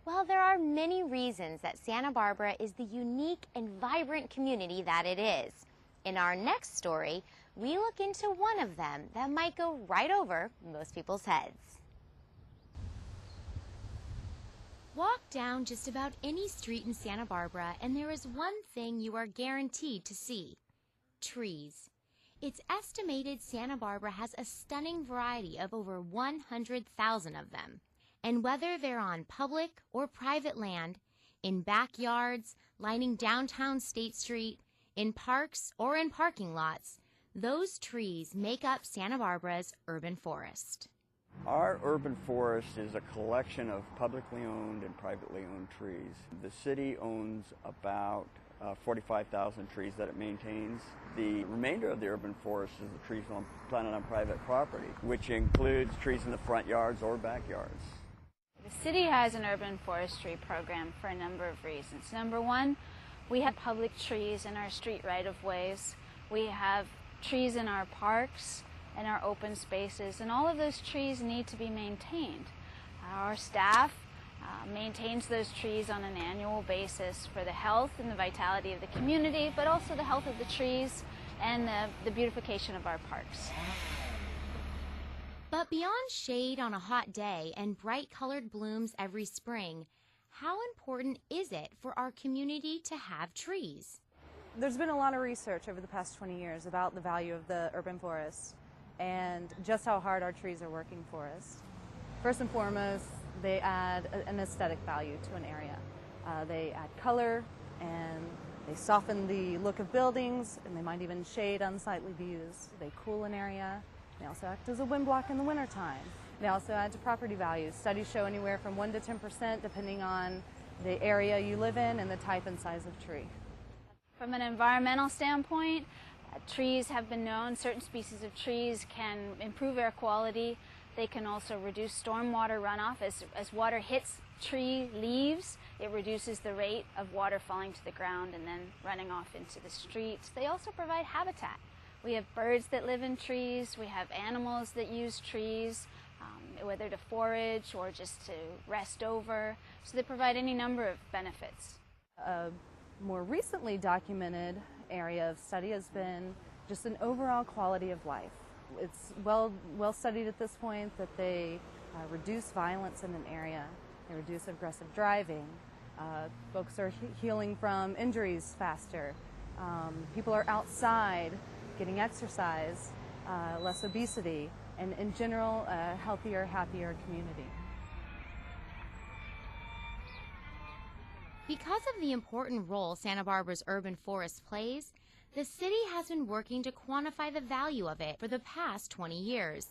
Well, there are many reasons that Santa Barbara is the unique and vibrant community that it is. In our next story, we look into one of them that might go right over most people's heads. Walk down just about any street in Santa Barbara and there is one thing you are guaranteed to see: trees. It's estimated Santa Barbara has a stunning variety of over 100,000 of them. And whether they're on public or private land, in backyards, lining downtown State Street, in parks or in parking lots, those trees make up Santa Barbara's urban forest. Our urban forest is a collection of publicly owned and privately owned trees. The city owns about 45,000 trees that it maintains. The remainder of the urban forest is the trees planted on private property, which includes trees in the front yards or backyards. The city has an urban forestry program for a number of reasons. Number one, we have public trees in our street right-of-ways. We have trees in our parks and our open spaces, and all of those trees need to be maintained. Our staff maintains those trees on an annual basis for the health and the vitality of the community, but also the health of the trees and the beautification of our parks. But beyond shade on a hot day and bright-colored blooms every spring, how important is it for our community to have trees? There's been a lot of research over the past 20 years about the value of the urban forest and just how hard our trees are working for us. First and foremost, they add an aesthetic value to an area. They add color and they soften the look of buildings, and they might even shade unsightly views. They cool an area. They also act as a wind block in the wintertime. They also add to property values. Studies show anywhere from 1% to 10% depending on the area you live in and the type and size of tree. From an environmental standpoint, trees have been known, certain species of trees can improve air quality. They can also reduce stormwater runoff. As water hits tree leaves, it reduces the rate of water falling to the ground and then running off into the streets. They also provide habitat. We have birds that live in trees. We have animals that use trees, whether to forage or just to rest over. So they provide any number of benefits. A more recently documented area of study has been just an overall quality of life. It's well studied at this point that they reduce violence in an area. They reduce aggressive driving. Folks are healing from injuries faster. People are outside getting exercise, less obesity, and in general, a healthier, happier community. Because of the important role Santa Barbara's urban forest plays, the city has been working to quantify the value of it for the past 20 years.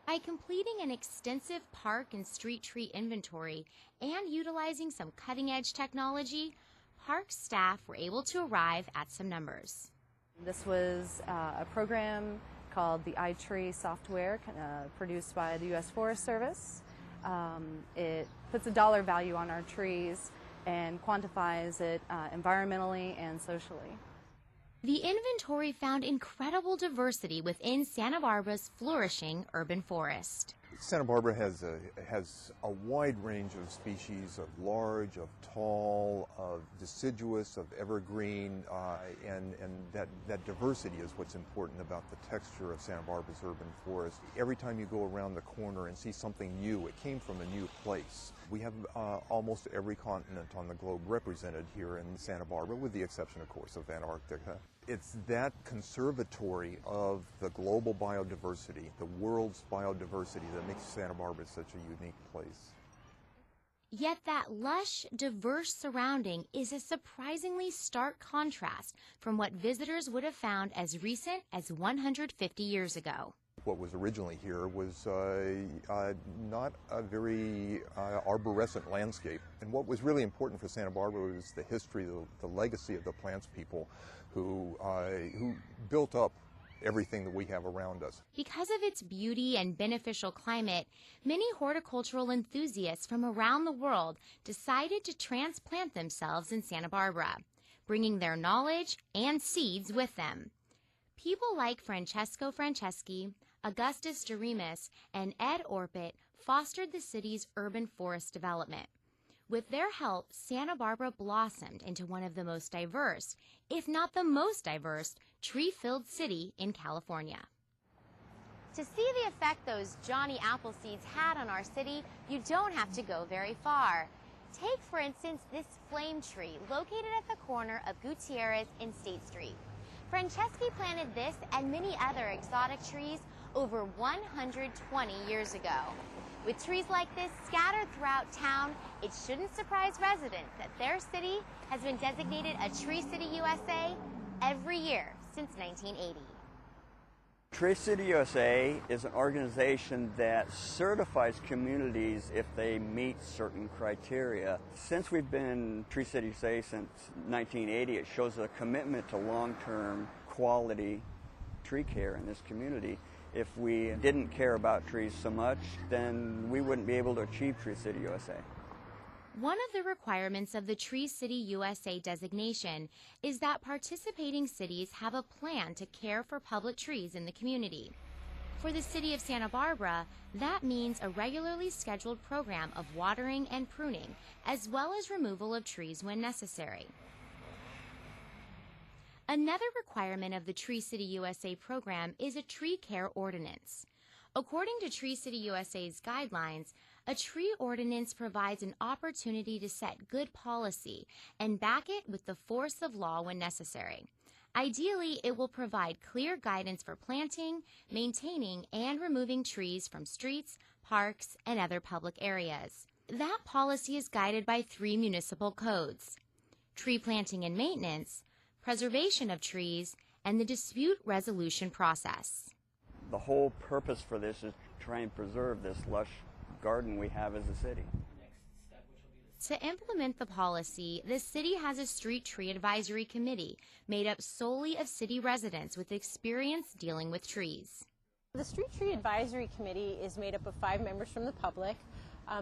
By completing an extensive park and street tree inventory and utilizing some cutting-edge technology, park staff were able to arrive at some numbers. This was a program called the iTree software produced by the U.S. Forest Service. It puts a dollar value on our trees and quantifies it environmentally and socially. The inventory found incredible diversity within Santa Barbara's flourishing urban forest. Santa Barbara has a wide range of species, of large, of tall, of deciduous, of evergreen, and that diversity is what's important about the texture of Santa Barbara's urban forest. Every time you go around the corner and see something new, it came from a new place. We have almost every continent on the globe represented here in Santa Barbara, with the exception, of course, of Antarctica. It's that conservatory of the global biodiversity, the world's biodiversity, that makes Santa Barbara such a unique place. Yet that lush, diverse surrounding is a surprisingly stark contrast from what visitors would have found as recent as 150 years ago. What was originally here was not a very arborescent landscape. And what was really important for Santa Barbara was the history, the legacy of the plants people who built up everything that we have around us. Because of its beauty and beneficial climate, many horticultural enthusiasts from around the world decided to transplant themselves in Santa Barbara, bringing their knowledge and seeds with them. People like Francesco Franceschi, Augustus Doremus, and Ed Orpit fostered the city's urban forest development. With their help, Santa Barbara blossomed into one of the most diverse, if not the most diverse, tree-filled city in California. To see the effect those Johnny Appleseeds had on our city, you don't have to go very far. Take, for instance, this flame tree located at the corner of Gutierrez and State Street. Franceschi planted this and many other exotic trees over 120 years ago. With trees like this scattered throughout town, it shouldn't surprise residents that their city has been designated a Tree City USA every year since 1980. Tree City USA is an organization that certifies communities if they meet certain criteria. Since we've been Tree City USA since 1980, it shows a commitment to long-term quality tree care in this community. If we didn't care about trees so much, then we wouldn't be able to achieve Tree City USA. One of the requirements of the Tree City USA designation is that participating cities have a plan to care for public trees in the community. For the city of Santa Barbara, that means a regularly scheduled program of watering and pruning, as well as removal of trees when necessary. Another requirement of the Tree City USA program is a tree care ordinance. According to Tree City USA's guidelines, a tree ordinance provides an opportunity to set good policy and back it with the force of law when necessary. Ideally, it will provide clear guidance for planting, maintaining, and removing trees from streets, parks, and other public areas. That policy is guided by 3 municipal codes: tree planting and maintenance, preservation of trees, and the dispute resolution process. The whole purpose for this is to try and preserve this lush garden we have as a city. To implement the policy, the city has a street tree advisory committee made up solely of city residents with experience dealing with trees. The Street Tree Advisory Committee is made up of 5 members from the public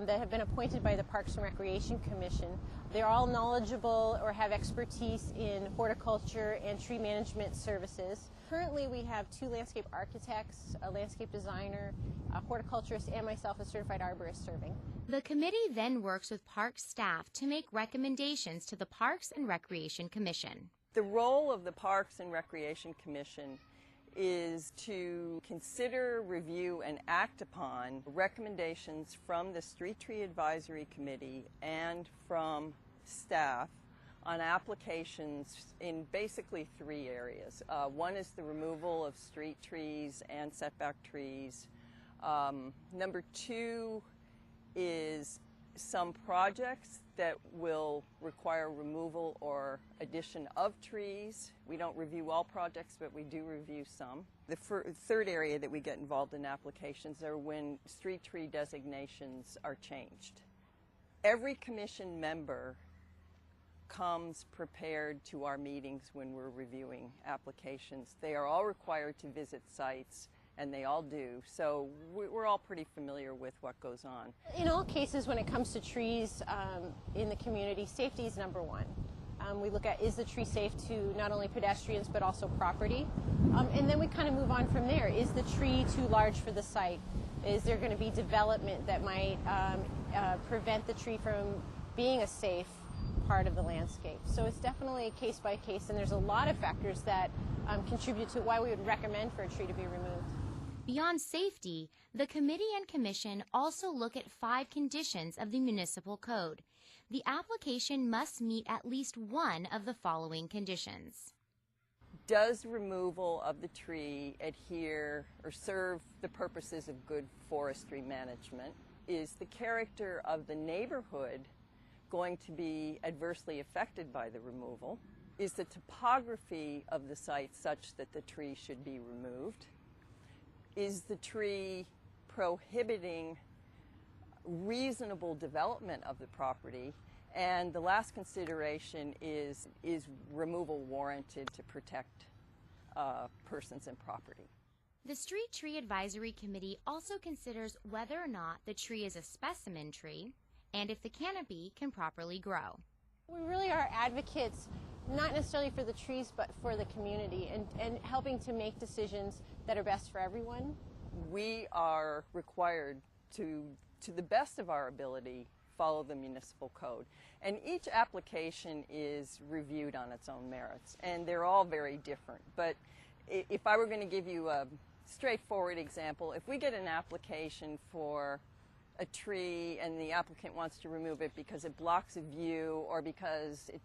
that have been appointed by the Parks and Recreation Commission. They're all knowledgeable or have expertise in horticulture and tree management services. Currently we have 2 landscape architects, a landscape designer, a horticulturist, and myself, a certified arborist, serving. The committee then works with parks staff to make recommendations to the Parks and Recreation Commission. The role of the Parks and Recreation Commission is to consider, review, and act upon recommendations from the Street Tree Advisory Committee and from staff on applications in basically 3 areas. One is the removal of street trees and setback trees. Number 2 is some projects that will require removal or addition of trees. We don't review all projects, but we do review some. The third area that we get involved in applications are when street tree designations are changed. Every commission member comes prepared to our meetings when we're reviewing applications. They are all required to visit sites, and they all do. So we're all pretty familiar with what goes on. In all cases, when it comes to trees in the community, safety is number 1. We look at, is the tree safe to not only pedestrians but also property? And then we kind of move on from there. Is the tree too large for the site? Is there going to be development that might prevent the tree from being a safe part of the landscape? So it's definitely a case by case, and there's a lot of factors that contribute to why we would recommend for a tree to be removed. Beyond safety, the committee and commission also look at 5 conditions of the municipal code. The application must meet at least one of the following conditions. Does removal of the tree adhere or serve the purposes of good forestry management? Is the character of the neighborhood going to be adversely affected by the removal? Is the topography of the site such that the tree should be removed? Is the tree prohibiting reasonable development of the property? And the last consideration is removal warranted to protect persons and property? The Street Tree Advisory Committee also considers whether or not the tree is a specimen tree and if the canopy can properly grow. We really are advocates, not necessarily for the trees, but for the community, and helping to make decisions that are best for everyone. We are required to the best of our ability, follow the municipal code. And each application is reviewed on its own merits, and they're all very different. But if I were going to give you a straightforward example, if we get an application for a tree and the applicant wants to remove it because it blocks a view or because it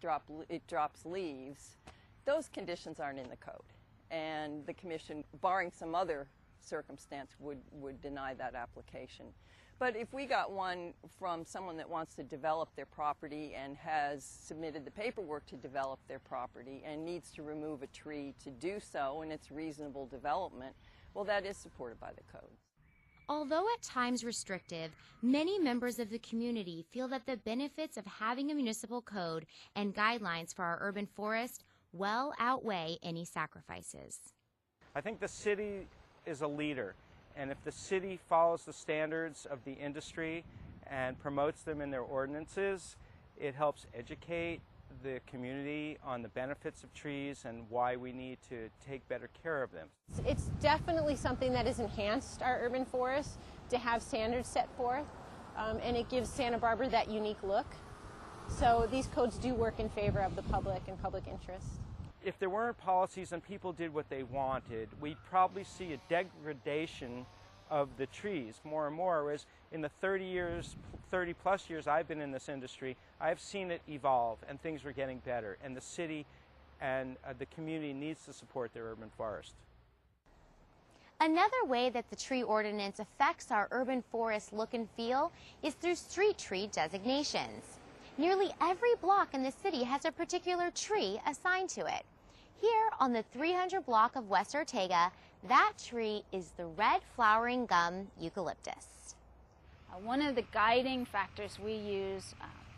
drops leaves, those conditions aren't in the code. And the commission, barring some other circumstance, would deny that application. But if we got one from someone that wants to develop their property and has submitted the paperwork to develop their property and needs to remove a tree to do so, and it's reasonable development, well, that is supported by the code. Although at times restrictive, many members of the community feel that the benefits of having a municipal code and guidelines for our urban forest well outweigh any sacrifices. I think the city is a leader, and if the city follows the standards of the industry and promotes them in their ordinances, it helps educate the community on the benefits of trees and why we need to take better care of them. It's definitely something that has enhanced our urban forests to have standards set forth, and it gives Santa Barbara that unique look. So these codes do work in favor of the public and public interest. If there weren't policies and people did what they wanted, we'd probably see a degradation of the trees more and more, whereas in the 30 plus years I've been in this industry, I've seen it evolve and things were getting better, and the city and the community needs to support their urban forest. Another way that the tree ordinance affects our urban forest look and feel is through street tree designations. Nearly every block in the city has a particular tree assigned to it. Here on the 300 block of West Ortega, that tree is the red flowering gum eucalyptus. One of the guiding factors we use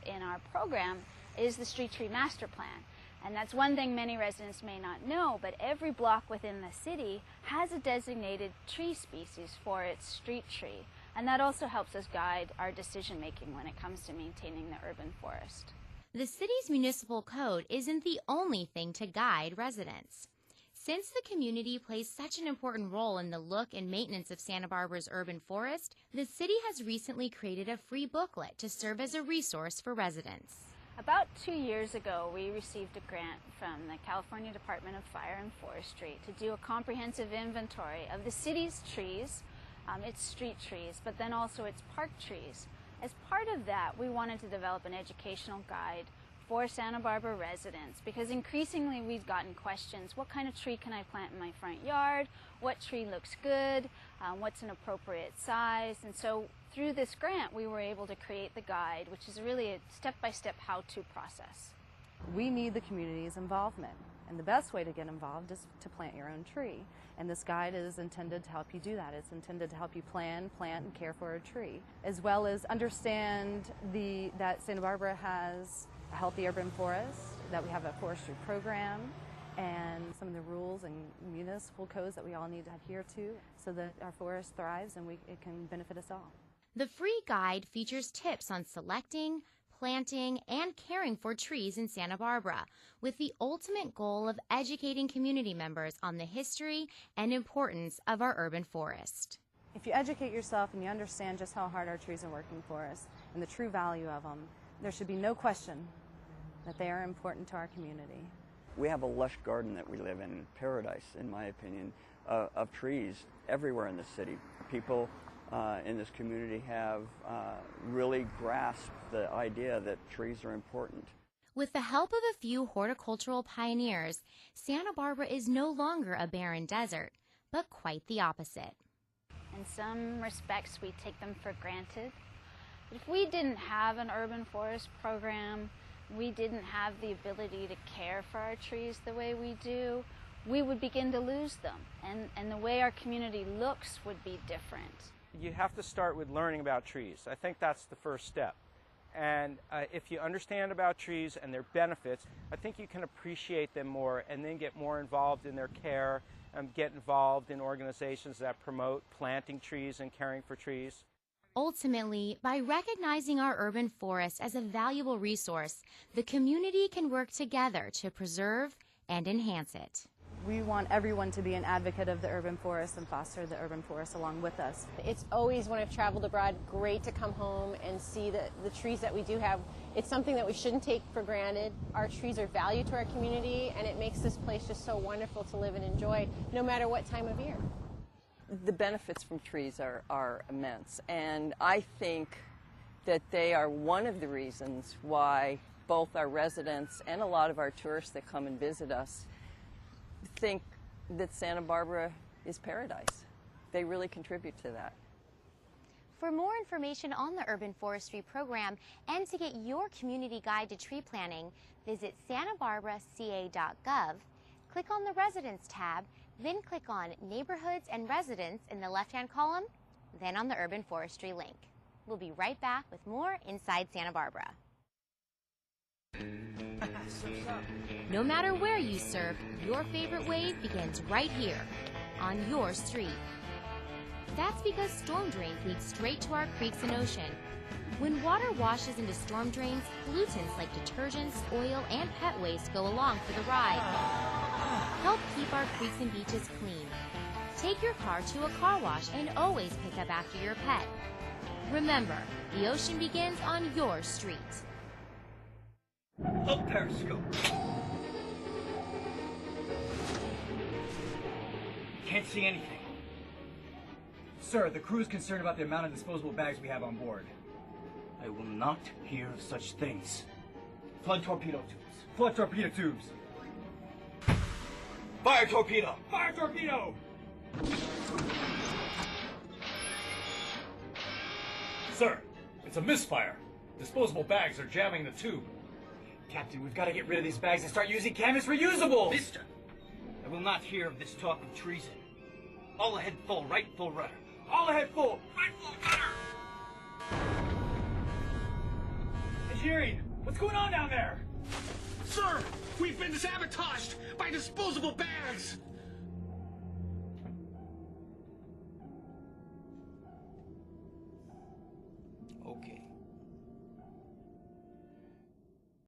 in our program is the street tree master plan. And that's one thing many residents may not know, but every block within the city has a designated tree species for its street tree. And that also helps us guide our decision making when it comes to maintaining the urban forest. The city's municipal code isn't the only thing to guide residents. Since the community plays such an important role in the look and maintenance of Santa Barbara's urban forest, the city has recently created a free booklet to serve as a resource for residents. About 2 years ago, we received a grant from the California Department of Fire and Forestry to do a comprehensive inventory of the city's trees, its street trees, but then also its park trees. As part of that, we wanted to develop an educational guide for Santa Barbara residents, because increasingly we've gotten questions: what kind of tree can I plant in my front yard? What tree looks good? What's an appropriate size? And so through this grant, we were able to create the guide, which is really a step-by-step how-to process. We need the community's involvement, and the best way to get involved is to plant your own tree. And this guide is intended to help you do that. It's intended to help you plan, plant, and care for a tree, as well as understand that Santa Barbara has a healthy urban forest, that we have a forestry program, and some of the rules and municipal codes that we all need to adhere to so that our forest thrives and it can benefit us all. The free guide features tips on selecting, planting, and caring for trees in Santa Barbara, with the ultimate goal of educating community members on the history and importance of our urban forest. If you educate yourself and you understand just how hard our trees are working for us and the true value of them, there should be no question that they are important to our community. We have a lush garden that we live in, paradise, in my opinion, of trees everywhere in the city. People in this community have really grasped the idea that trees are important. With the help of a few horticultural pioneers, Santa Barbara is no longer a barren desert, but quite the opposite. In some respects, we take them for granted. But if we didn't have an urban forest program, we didn't have the ability to care for our trees the way we do, we would begin to lose them, and the way our community looks would be different. You have to start with learning about trees. I think that's the first step. And if you understand about trees and their benefits, I think you can appreciate them more and then get more involved in their care and get involved in organizations that promote planting trees and caring for trees. Ultimately, by recognizing our urban forest as a valuable resource, the community can work together to preserve and enhance it. We want everyone to be an advocate of the urban forest and foster the urban forest along with us. It's always, when I've traveled abroad, great to come home and see the trees that we do have. It's something that we shouldn't take for granted. Our trees are valued to our community, and it makes this place just so wonderful to live and enjoy, no matter what time of year. The benefits from trees are immense, and I think that they are one of the reasons why both our residents and a lot of our tourists that come and visit us think that Santa Barbara is paradise. They really contribute to that. For more information on the Urban Forestry Program and to get your community guide to tree planting, visit santabarbaraca.gov, click on the Residents tab, then click on Neighborhoods and Residents in the left-hand column, then on the Urban Forestry link. We'll be right back with more Inside Santa Barbara. No matter where you surf, your favorite wave begins right here, on your street. That's because storm drains lead straight to our creeks and ocean. When water washes into storm drains, pollutants like detergents, oil, and pet waste go along for the ride. Help keep our creeks and beaches clean. Take your car to a car wash and always pick up after your pet. Remember, the ocean begins on your street. Oh, periscope. Can't see anything. Sir, the crew is concerned about the amount of disposable bags we have on board. I will not hear of such things. Flood torpedo tubes. Flood torpedo tubes. Fire torpedo! Fire torpedo! Sir, it's a misfire. Disposable bags are jamming the tube. Captain, we've got to get rid of these bags and start using canvas reusables! Mister, I will not hear of this talk of treason. All ahead full, right full rudder. All ahead full, right full rudder! Engineering, what's going on down there? Sir, we've been sabotaged by disposable bags! Okay.